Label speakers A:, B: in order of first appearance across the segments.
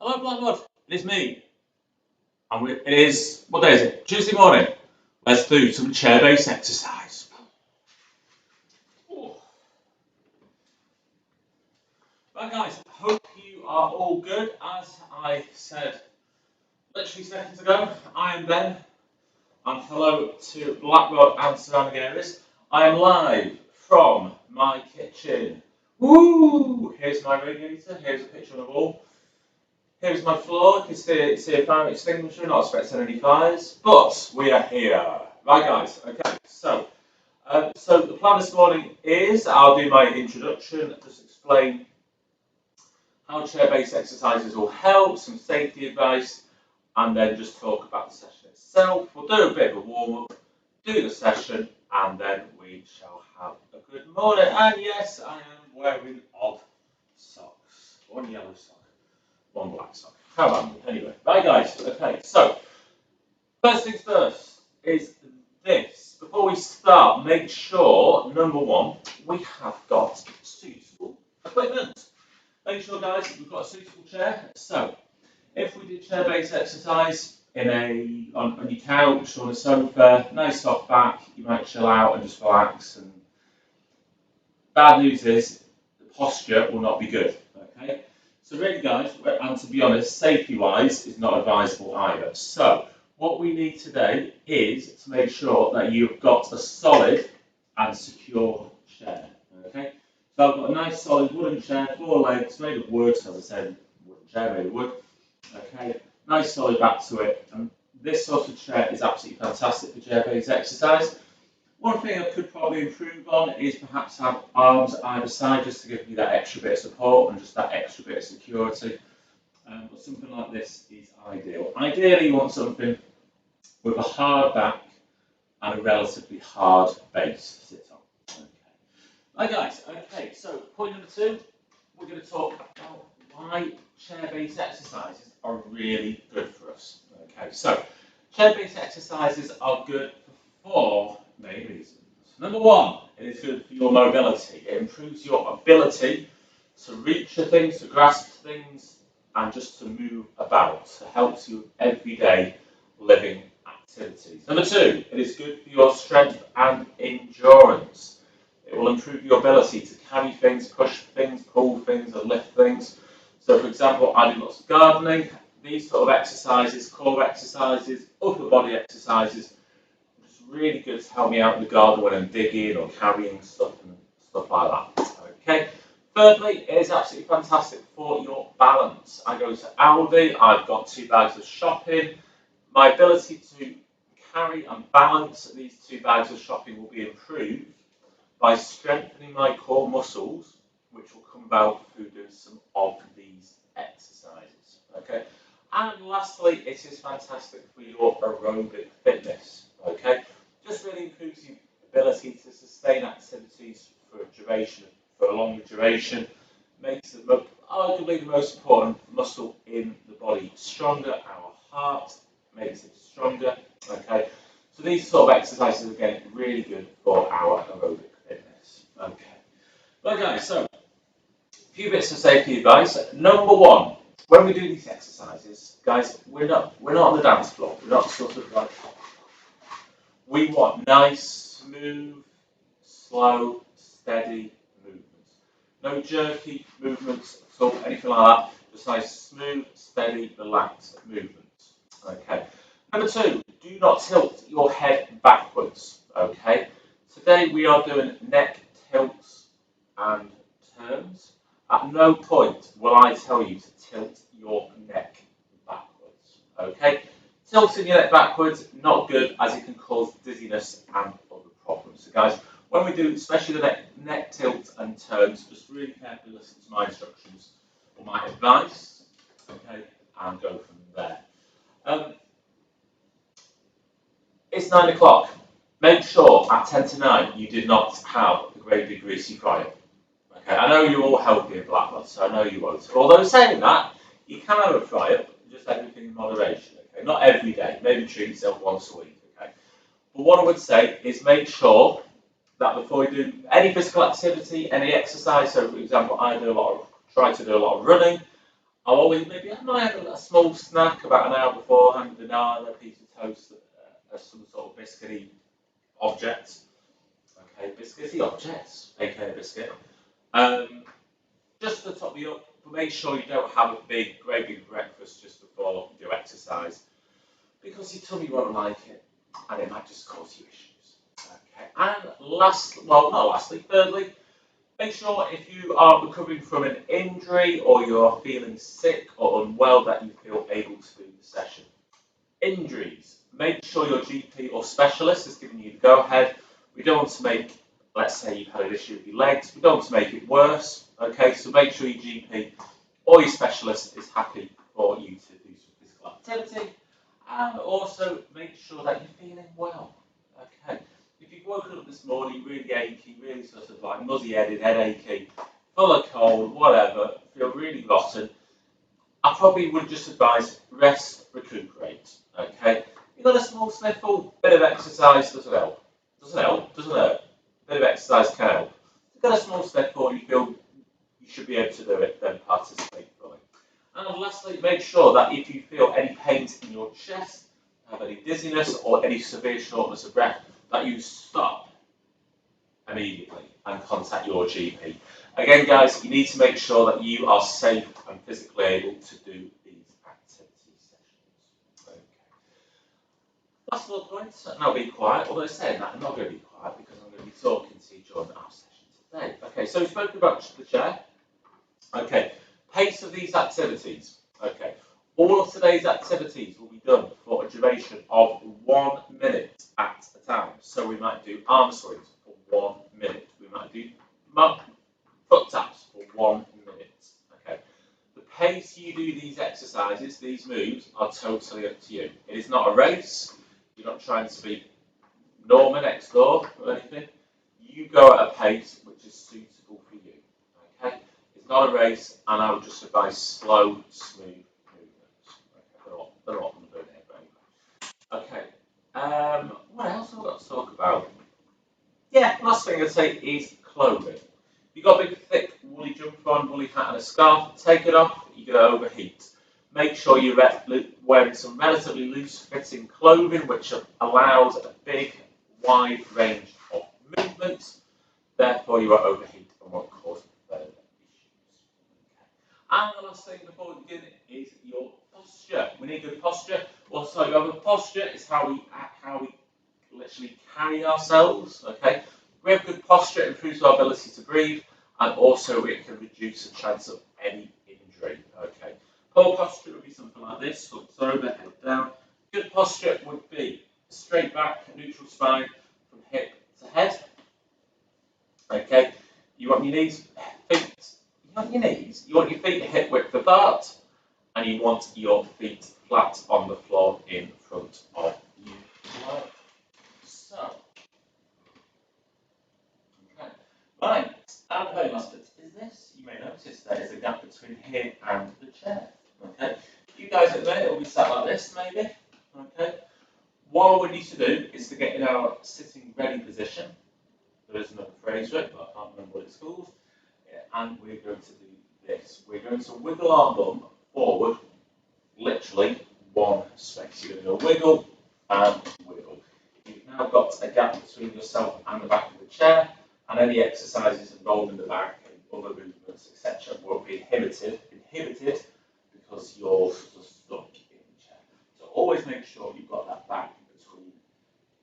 A: Hello, Blackrod. It is me. And it is, what day is it? Tuesday morning. Let's do some chair-based exercise. Right, guys, hope you are all good. As I said literally seconds ago, I am Ben. And hello to Blackrod and surrounding areas. I am live from my kitchen. Woo! Here's my radiator. Here's a picture on the wall. Here's my floor. You can see a fire extinguisher. Not expecting any fires, but we are here. Right, guys. Okay. So the plan this morning is I'll do my introduction, just explain how chair-based exercises will help, some safety advice, and then just talk about the session itself. We'll do a bit of a warm-up, do the session, and then we shall have a good morning. And yes, I am wearing odd socks. One yellow sock, one black sock. How about me? Anyway, right, guys. Okay, so first things first is this. Before we start, make sure, number one, we have got suitable equipment. Make sure, guys, we've got a suitable chair. So, if we did chair-based exercise on your couch or on a sofa, nice soft back, you might chill out and just relax. And bad news is the posture will not be good. Okay, so really, guys, and to be honest, safety-wise is not advisable either. So, what we need today is to make sure that you've got a solid and secure chair. Okay. So I've got a nice solid wooden chair, 4 legs, made of wood, as I said, wooden chair made of wood. Okay, nice solid back to it. And this sort of chair is absolutely fantastic for chair-based exercise. One thing I could probably improve on is perhaps have arms either side just to give you that extra bit of support and just that extra bit of security. But something like this is ideal. Ideally, you want something with a hard back and a relatively hard base to sit on. Right, guys, okay, so point number 2, we're going to talk about why chair-based exercises are really good for us. Okay, so chair-based exercises are good for 4 main reasons. Number 1, it is good for your mobility. It improves your ability to reach for things, to grasp things, and just to move about. It helps you with everyday living activities. Number 2, it is good for your strength and endurance. It will improve your ability to carry things, push things, pull things, and lift things. So, for example, I do lots of gardening. These sort of exercises, core exercises, upper body exercises, it's really good to help me out in the garden when I'm digging or carrying stuff and stuff like that. Okay. Thirdly, it is absolutely fantastic for your balance. I go to Aldi. I've got 2 bags of shopping. My ability to carry and balance these 2 bags of shopping will be improved by strengthening my core muscles, which will come about through doing some of these exercises. Okay, and lastly, it is fantastic for your aerobic fitness. Okay, just really improves your ability to sustain activities for a longer duration, makes it arguably the most important muscle in the body stronger. Our heart makes it stronger. Okay, so these sort of exercises again really good for our aerobic. Okay, well, guys, so a few bits of safety advice. Number 1, when we do these exercises, guys, we're not on the dance floor. We're not sort of like, we want nice, smooth, slow, steady movements. No jerky movements at all, anything like that. Just nice, smooth, steady, relaxed movements. Okay. Number 2, do not tilt your head backwards. Okay. Today we are doing neck tilts and turns. At no point will I tell you to tilt your neck backwards. Okay? Tilting your neck backwards, not good, as it can cause dizziness and other problems. So guys, when we do, especially the neck tilts and turns, just really carefully listen to my instructions or my advice, okay, and go from there. It's 9 o'clock. Make sure at 10 to 9 you did not have a gravy greasy fryer. Okay, I know you're all healthy in Blackrod, so I know you won't. Although saying that, you can have a fryer, just everything in moderation. Okay, not every day. Maybe treat yourself once a week. Okay, but what I would say is make sure that before you do any physical activity, any exercise. So, for example, I try to do a lot of running. I'll always maybe I might have a small snack about an hour beforehand, a banana, a piece of toast, some sort of biscuity object. Okay, biscuity objects, aka biscuit. Um, just to top you up, but make sure you don't have a great big breakfast just before you do exercise, because your tummy won't like it, and it might just cause you issues. Okay, and not lastly, thirdly, make sure if you are recovering from an injury or you're feeling sick or unwell that you feel able to do the session. Injuries. Make sure your GP or specialist is giving you the go-ahead. We don't want to make, let's say you've had an issue with your legs, we don't want to make it worse. Okay, so make sure your GP or your specialist is happy for you to do some physical activity. And also make sure that you're feeling well. Okay. If you've woken up this morning really achy, really sort of like muzzy-headed, headachy, full of cold, whatever, feel really rotten, I probably would just advise rest, recuperate. Okay. You've got a small sniffle, bit of exercise doesn't help. Doesn't help, doesn't hurt. Bit of exercise can help. If you've got a small sniffle, you feel you should be able to do it, then participate fully. And lastly, make sure that if you feel any pains in your chest, have any dizziness or any severe shortness of breath, that you stop immediately and contact your GP. Again, guys, you need to make sure that you are safe and physically able to do these activity sessions. Okay. Last little point, and I'll be quiet, although saying that, I'm not going to be quiet because I'm going to be talking to you during our session today. Okay, so we spoke about the chair. Okay, pace of these activities. Okay, all of today's activities will be done for a duration of 1 minute at a time. So we might do arm swings for 1 minute. We might do foot taps for 1 minute. Okay, the pace you do these exercises, these moves, are totally up to you. It is not a race. You're not trying to be Norma next door or anything. You go at a pace which is suitable for you. Okay. It's not a race, and I would just advise slow, smooth movements. Okay, they're not on the bird here, but anyway. Okay. What else have I got to talk about? Yeah, last thing I'd say is clothing. You've got a big, thick, woolly jumper on, woolly hat and a scarf. Take it off, you're going to overheat. Make sure you're wearing some relatively loose-fitting clothing, which allows a big, wide range of movements. Therefore, you are overheated and won't cause further issues. And the last thing before we begin is your posture. We need good posture. Also, you have a posture is how we literally carry ourselves. Okay, we have good posture, it improves our ability to breathe, and also it can reduce the chance of any injury. Okay, poor posture would be something like this: hips over, head down. Good posture would be straight back, neutral spine from hip to head. Okay, you want your feet hip width apart, and you want your feet flat on the floor in front of you. So, okay, right, and the very last bit is this. You may notice there is a gap between here and the chair. Okay, you guys at the minute will be sat like this, maybe. Okay, what we need to do is to get in our sitting ready position. There is another phrase for it, but I can't remember what it's called. Yeah, and we're going to do this. We're going to wiggle our bum forward, literally one space. You're going to go wiggle and wiggle. You've now got a gap between yourself and the back of the chair, and any exercises involving the back and other movements, etc., will be inhibited because you're sort of stuck in the chair. So always make sure you've got that back between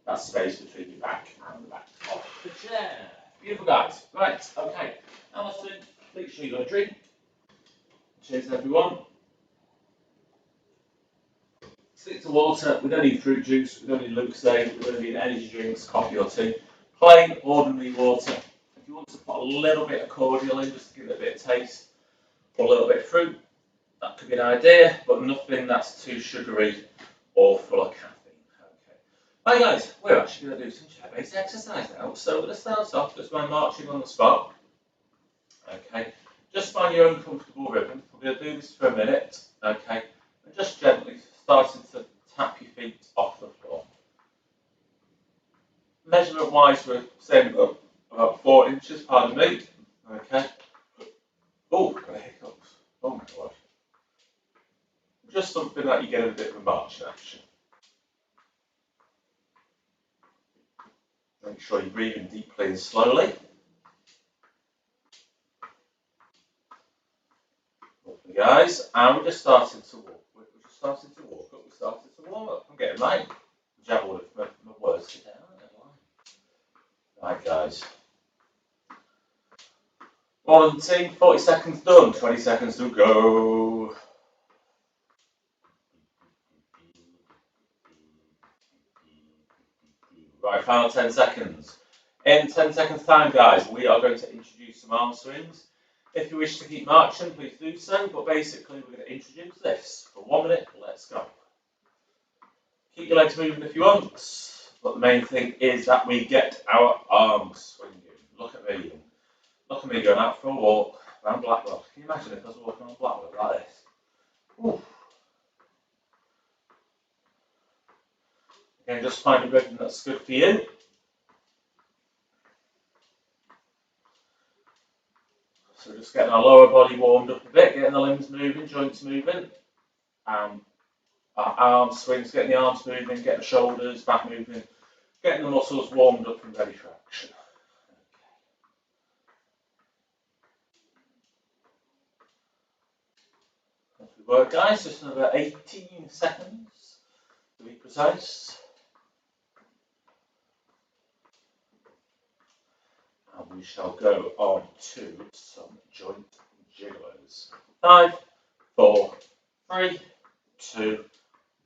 A: that space between your back and the back of the chair. Beautiful, guys. Right, okay. Now let's make sure you've got a drink. Cheers, everyone. Stick to water. We don't need fruit juice. We don't need Lucozade. We don't need energy drinks, coffee or tea. Plain, ordinary water. If you want to put a little bit of cordial in, just to give it a bit of taste, or a little bit of fruit, that could be an idea, but nothing that's too sugary or full of caffeine. Right guys, we're actually going to do some chair-based exercise now. So we're going to start off just by marching on the spot. Okay, just find your own comfortable rhythm. We're going to do this for a minute. Okay, and just gently starting to tap your feet off the floor. Measurement-wise, we're saying about 4 inches. Pardon me. Okay. Oh, got hiccups. Oh my god. just something that you get a bit of a marching action. Make sure you're breathing deeply and slowly. Lovely, guys. And we're just starting to walk. We're just starting to walk up. We're starting to warm up. I'm getting right. Jabble with my words today. Right, guys. One team, 40 seconds done. 20 seconds to go. Right, final 10 seconds. In 10 seconds time, guys, we are going to introduce some arm swings. If you wish to keep marching, please do so, but basically we're going to introduce this for 1 minute. Let's go. Keep your legs moving if you want, but the main thing is that we get our arms swinging. Look at me. Look at me going out for a walk around Blackrod. Can you imagine if I was walking on Blackrod like this? Ooh. Again, just find a rhythm that's good for you. So just getting our lower body warmed up a bit, getting the limbs moving, joints moving, and our arms swings, getting the arms moving, getting the shoulders, back moving, getting the muscles warmed up and ready for action. As we work, guys, just another 18 seconds to be precise. And we shall go on to some joint jigglers. 5, 4, 3, 2,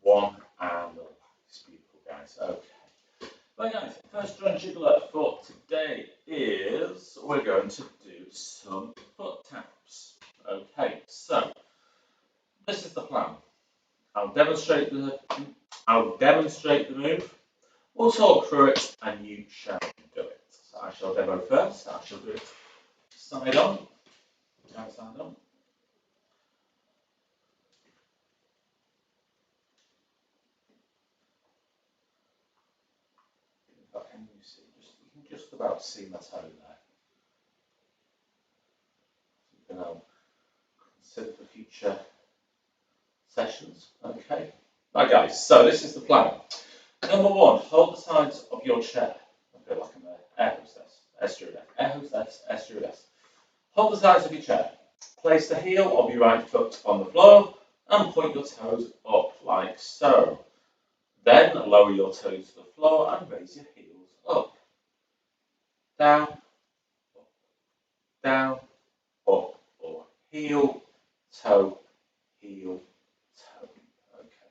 A: 1, and relax. Beautiful, guys. Okay. Right, guys, first joint jiggler for today is we're going to do some foot taps. Okay, so this is the plan. I'll demonstrate the move. We'll talk through it, and you shall do it. So I shall demo first. I shall do it side on, outside on. Can you see? You can just about see my toe there. You can consider for future sessions. Okay. Right, guys. So this is the plan. Number 1, hold the sides of your chair. A bit like an air hostess. Air hostess. Hold the sides of your chair. Place the heel of your right foot on the floor and point your toes up like so. Then lower your toes to the floor and raise your heels up. Down, up, down, up, or heel, toe, heel, toe. Okay.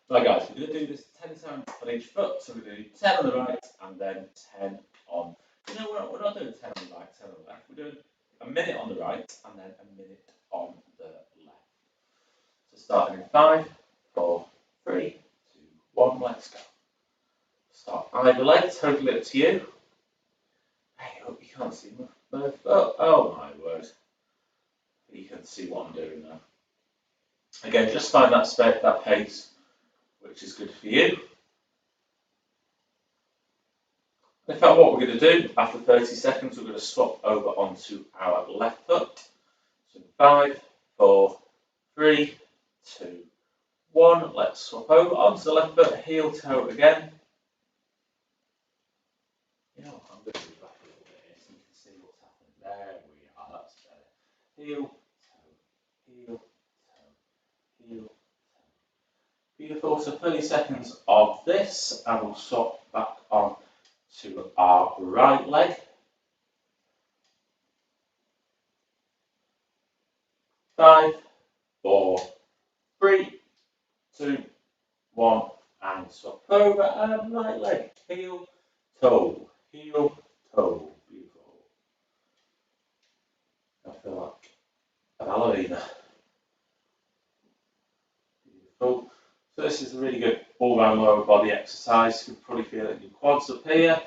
A: Right, guys, we're going to do this 10 times on each foot. So we're going to do 10 on the right and then 10 on. You know, we're not doing 10 on the right, 10 on the left. We're doing a minute on the right and then a minute on the left. So starting in 5, 4, 3, 2, 1, let's go. Start either leg, totally up to you. I hope you can't see my foot. Oh my word. You can see what I'm doing now. Again, just find that pace, which is good for you. In fact, what we're going to do, after 30 seconds, we're going to swap over onto our left foot. So 5, 4, 3, 2, 1. Let's swap over onto the left foot, heel, toe again. You know what, I'm going to move back a little bit here so you can see what's happening. There we are, that's better. Heel, toe, heel, toe, heel, toe. Beautiful, so 30 seconds of this, and we'll swap back on to our right leg. 5, 4, 3, 2, 1, and swap over, and right leg, heel, toe, heel, toe. Beautiful. I feel like a ballerina. Beautiful. So this is a really good all-round lower body exercise. You can probably feel it in your quads up here.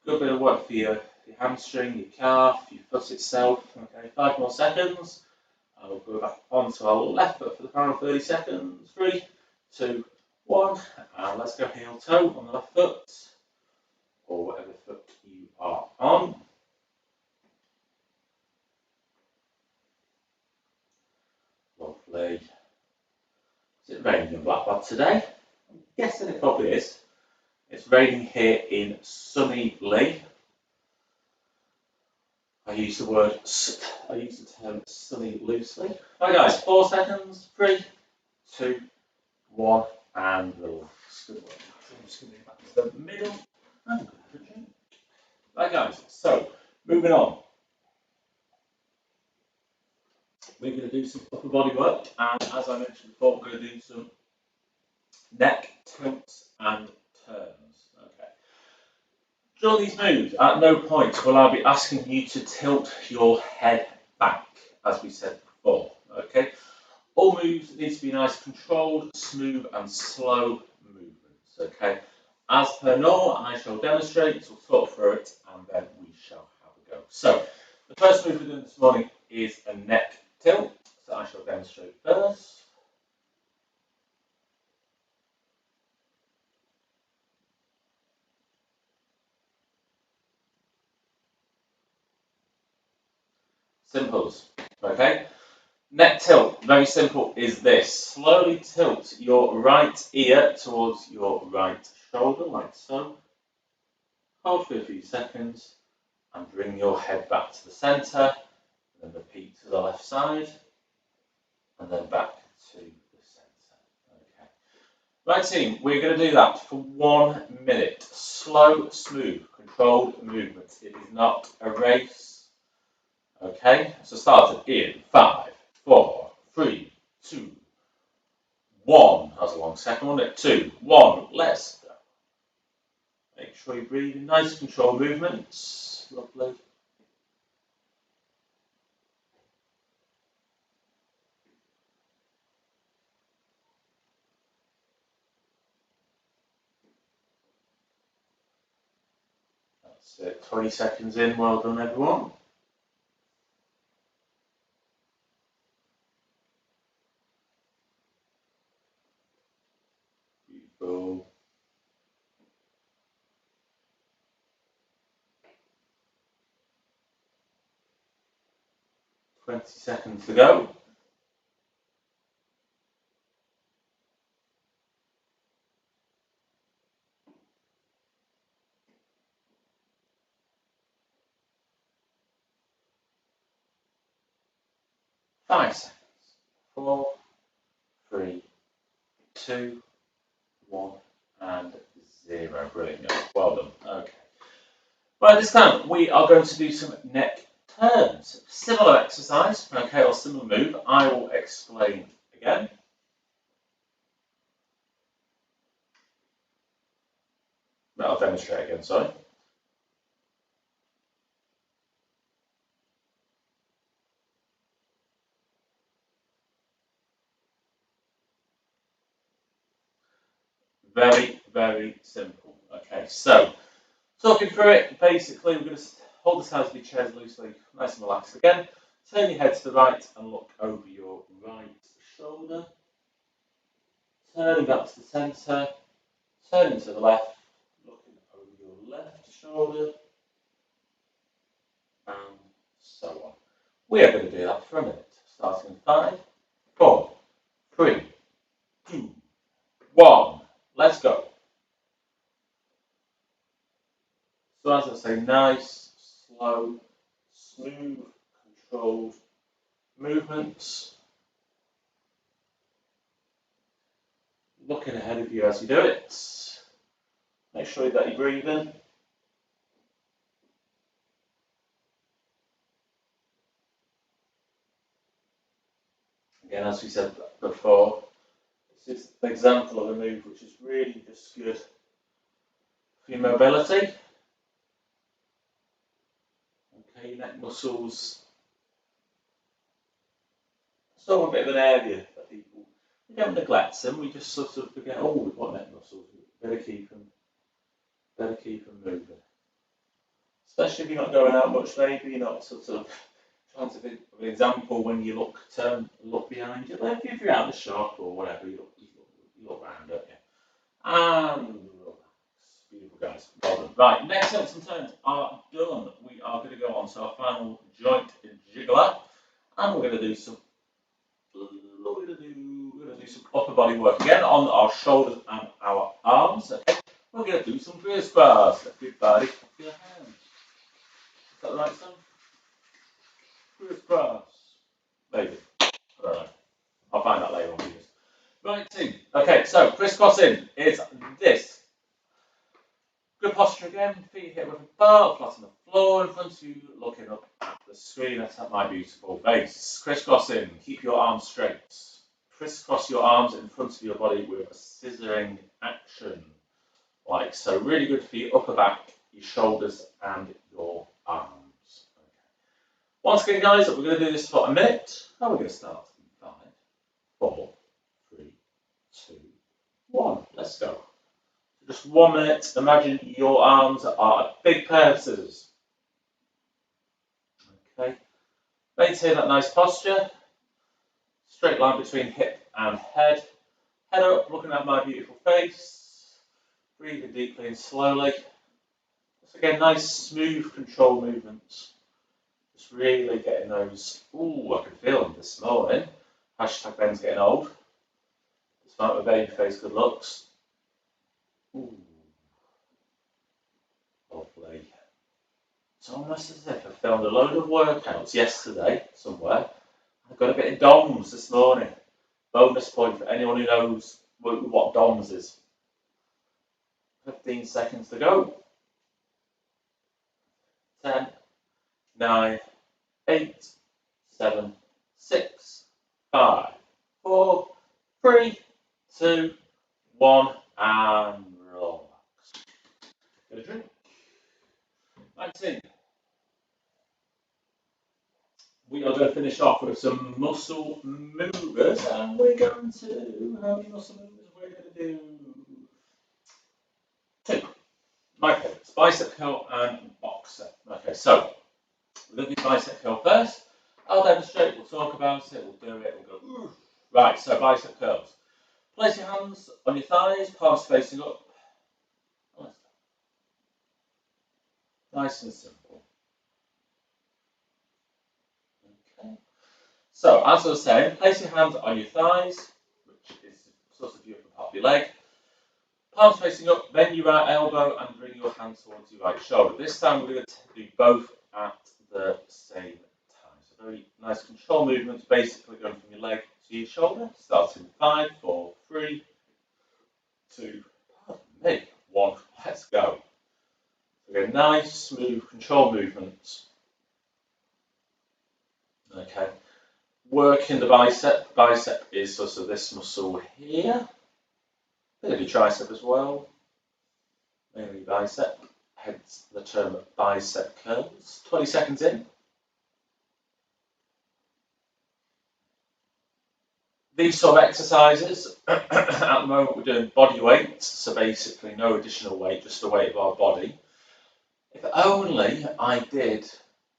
A: Good bit of work for your hamstring, your calf, your foot itself. Okay, 5 more seconds. And we'll go back onto our left foot for the final 30 seconds. 3, 2, 1. And let's go heel toe on the left foot. Or whatever foot you are on. Lovely. raining in Blackrod today? I'm guessing it probably is. It's raining here in sunny Lee. I use the term sunny loosely. Right guys, 4 seconds, 3, 2, 1, and relax. Good work. I'm just going to go back to the middle. And have a drink. Right guys, so moving on. We're going to do some upper body work, and as I mentioned before, we're going to do some neck tilts and turns. Okay. During these moves, at no point will I be asking you to tilt your head back, as we said before. Okay. All moves need to be nice, controlled, smooth, and slow movements. Okay. As per normal, I shall demonstrate, we'll talk through it, and then we shall have a go. So, the first move we're doing this morning is a neck tilt. So I shall demonstrate first. Simples. Okay. Neck tilt, very simple, is this. Slowly tilt your right ear towards your right shoulder, like so. Hold for a few seconds and bring your head back to the centre. And then repeat to the left side. And then back to the centre. Okay. Right team, we're going to do that for 1 minute. Slow, smooth, controlled movement. It is not a race. Okay, so start it in 5, 4, 3, 2, 1. That was a long second, wasn't it? 2, 1. Let's go. Make sure you breathe in nice controlled movements. Lovely. That's it. 20 seconds in. Well done, everyone. Beautiful. 20 seconds to go. Five seconds. 4, 3, 2, 1, and 0. Brilliant. Well done. Okay. Right, this time we are going to do some neck turns. Similar exercise, okay, or similar move. I will explain again. I'll demonstrate again, sorry. Very, very simple. Okay, so talking through it, basically we're going to hold the sides of your chairs loosely, nice and relaxed again. Turn your head to the right and look over your right shoulder. Turning back to the centre, turning to the left, looking over your left shoulder, and so on. We are going to do that for a minute, starting in 5, 4, 3, 2, 1. Let's go. So as I say, nice, slow, smooth, controlled movements. Looking ahead of you as you do it. Make sure that you're breathing. Again, as we said before, this is an example of a move which is really just good for your mobility. Okay, neck muscles. Sort of a bit of an area that people, we don't neglect them, we just sort of forget, oh, we've got neck muscles, better keep them moving. Especially if you're not going out much, maybe you're not sort of trying to think of an example when you look behind you. Like if you're out in the shop or whatever, you look around, don't you? And relax. Beautiful guys. Well done. Right, next tilts and turns are done. We are going to go on to our final joint jiggler, and we're going to do some. We're going to do do some upper body work again on our shoulders and our arms. Okay, we're going to do some crisscross. Everybody, clap your hands. Is that the right sound? Crisscross. Maybe. I don't know. I'll find out later on videos. Right, team. Okay, so crisscrossing is this. Good posture again. Feet hit with a butt, flat on the floor in front of you, looking up at the screen. That's at my beautiful face. Crisscrossing. Keep your arms straight. Crisscross your arms in front of your body with a scissoring action, like so. Really good for your upper back, your shoulders, and your arms. Okay. Once again, guys, we're going to do this for a minute. And we're going to start in 5, 4, 3, 2, 1. Let's go. Just 1 minute. Imagine your arms are a big pair of scissors. Okay. Maintain that nice posture. Straight line between hip and head. Head up, looking at my beautiful face. Breathing deeply and slowly. Just again, nice, smooth control movements. Just really getting those. Ooh, I can feel them this morning. Hashtag Ben's getting old. Despite my baby face, good looks. Ooh. Lovely. It's almost as if I filmed a load of workouts yesterday somewhere. I got a bit of DOMS this morning. Bonus point for anyone who knows what DOMS is. 15 seconds to go. 10, 9, 8, 7, 6, 5, 4, 3, 2, 1, and relax. Get a drink. 19. We are going to finish off with some muscle movers, and we're going to do, how many muscle movers we're going to do? 2. My favourites, bicep curl and boxer. Okay, so we're going to do bicep curl first. I'll demonstrate, we'll talk about it, we'll do it, we'll go, ooh. Right, so bicep curls. Place your hands on your thighs, palms facing up. Nice and simple. Okay. So, as I was saying, place your hands on your thighs, which is sort of the upper part of your leg. Palms facing up, bend your right elbow and bring your hand towards your right shoulder. This time we're going to do both at the same time. So very nice control movements, basically going from your leg to your shoulder. Starting 5, 4, 3, 2, pardon me, 1. Let's go. Again, nice, smooth control movements. Okay. Working the bicep. Bicep is sort of this muscle here. Bit of your tricep as well. Mainly bicep. Hence the term bicep curls. 20 seconds in. These sort of exercises, at the moment we're doing body weight, so basically no additional weight, just the weight of our body. If only I did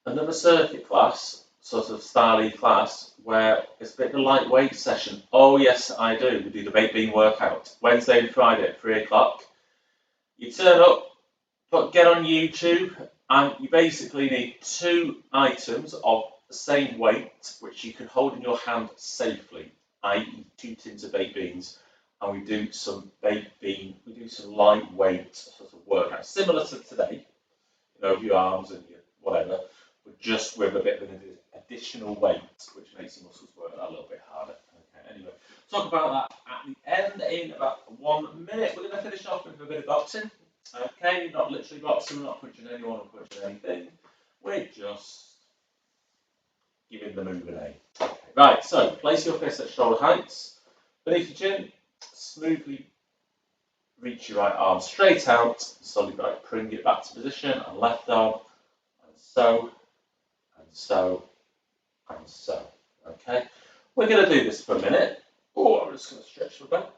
A: another circuit class, sort of style class, where it's a bit of a lightweight session. Oh yes, I do. We do the baked bean workout, Wednesday and Friday at 3 o'clock. You turn up, get on YouTube, and you basically need 2 items of the same weight, which you can hold in your hand safely, i.e. 2 tins of baked beans, and we do some baked bean, we do some lightweight sort of workout, similar to today. You know, your arms and your whatever, but just with a bit of an additional weight, which makes your muscles work a little bit harder. Okay, anyway, talk about that at the end in about 1 minute. We're going to finish off with a bit of boxing. Okay, not literally boxing, we're not punching anyone or punching anything. We're just giving the move a name. Okay, right, so place your fists at shoulder heights, beneath your chin, smoothly reach your right arm straight out, slowly bring it back to position, and left arm, and so, and so, and so. Okay, we're going to do this for a minute. Oh, I'm just going to stretch my back.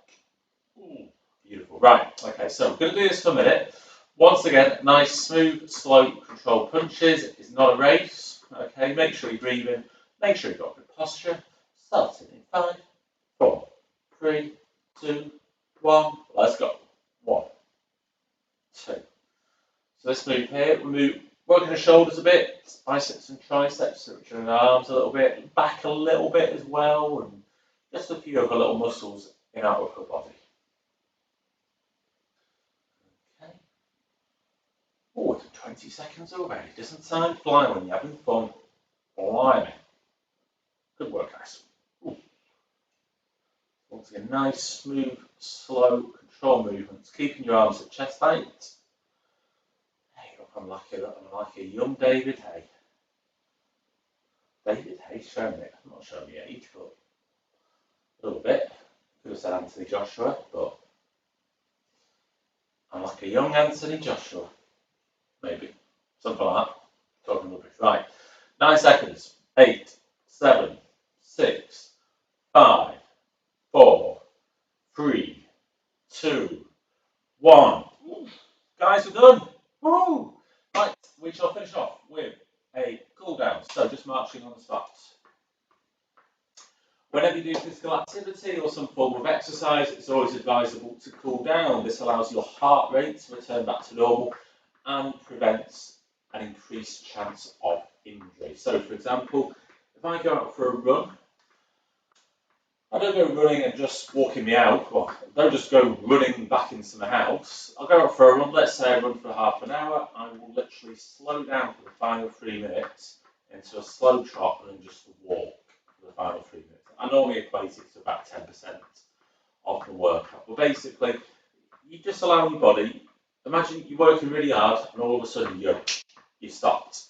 A: Ooh, beautiful. Right, okay, so we're going to do this for a minute. Once again, nice, smooth, slow, controlled punches. It's not a race. Okay, make sure you're breathing. Make sure you've got good posture. Starting in 5, 4, 3, 2, 1. Let's go. 1, 2. So let's move here. We move, working the shoulders a bit, biceps and triceps, which are in the arms a little bit, back a little bit as well, and Just a few of the little muscles in our upper body. Okay. Oh, 20 seconds already. Doesn't time fly when you're having fun. Blimey. Good work, guys. Ooh. Once again, nice, smooth, slow, controlled movements. Keeping your arms at chest height. Hey, look, I'm like a young David Hay. David Hay showing it. I'm not showing the age, but a little bit. Could have said Anthony Joshua, but I'm like a young Anthony Joshua. Maybe. Something like that. Talking rubbish. Right. 9 seconds. 8, 7, 6, 5, 4, 3, 2, 1. Guys, we're done. Woo! Right, we shall finish off with a cool down. So just marching on the spot. Whenever you do physical activity or some form of exercise, it's always advisable to cool down. This allows your heart rate to return back to normal and prevents an increased chance of injury. So, for example, if I go out for a run, I don't go running and just walking me out. Well, I don't just go running back into my house. I'll go out for a run. Let's say I run for half an hour. I will literally slow down for the final 3 minutes into a slow trot and then just walk for the final 3 minutes. I normally equate it to about 10% of the workout. But basically, you just allow your body. Imagine you're working really hard and all of a sudden you stopped.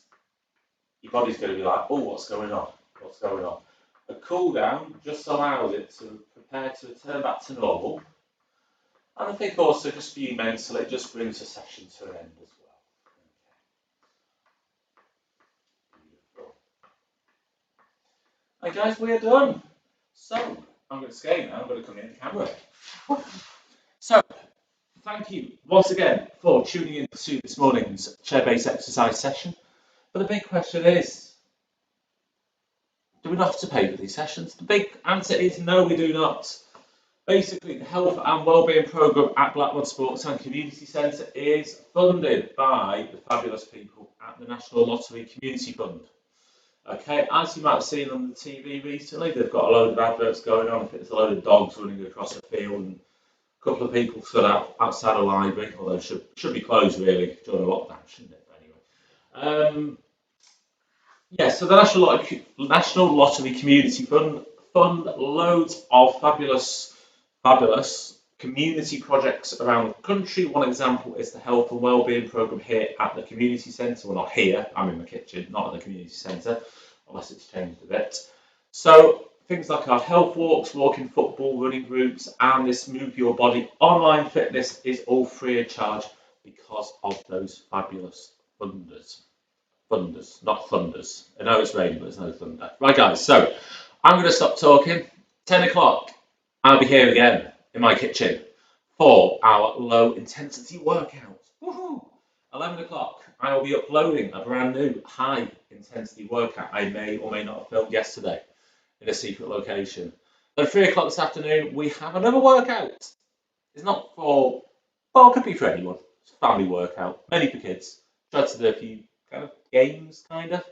A: Your body's going to be like, oh, what's going on? What's going on? A cool down just allows it to prepare to return back to normal. And I think also just for you mentally, it just brings the session to an end as well. Okay. Beautiful. Hey guys, we're done. So, I'm going to skate now, I'm going to come in the camera. So, thank you once again for tuning in to this morning's chair-based exercise session. But the big question is, do we not have to pay for these sessions? The big answer is no, we do not. Basically, the Health and Wellbeing Programme at Blackrod Sports and Community Centre is funded by the fabulous people at the National Lottery Community Fund. Okay, as you might have seen on the TV recently, they've got a load of adverts going on. It's a load of dogs running across a field and a couple of people stood outside a library, although it should be closed really during a lockdown, shouldn't it? But anyway. Yeah, so the National Lottery Community Fund loads of fabulous community projects around the country. One example is the Health and Wellbeing Programme here at the community centre. Well, not here, I'm in my kitchen, not at the community centre, unless it's changed a bit. So things like our health walks, walking football, running groups, and this Move Your Body online fitness is all free of charge because of those fabulous funders. Funders, not thunders. I know it's raining, but there's no thunder. Right, guys, so I'm going to stop talking. 10 o'clock, I'll be here again in my kitchen for our low intensity workout. Woohoo! 11 o'clock, I will be uploading a brand new high intensity workout I may or may not have filmed yesterday in a secret location. Then 3 o'clock this afternoon, we have another workout. It's not for, well, it could be for anyone. It's a family workout, mainly for kids. Try to do a few kind of games, kind of.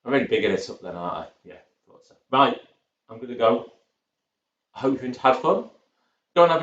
A: I'm really bigging it up then, aren't I? Yeah, thought so. Right, I'm going to go. I hope you've had fun. Go and have a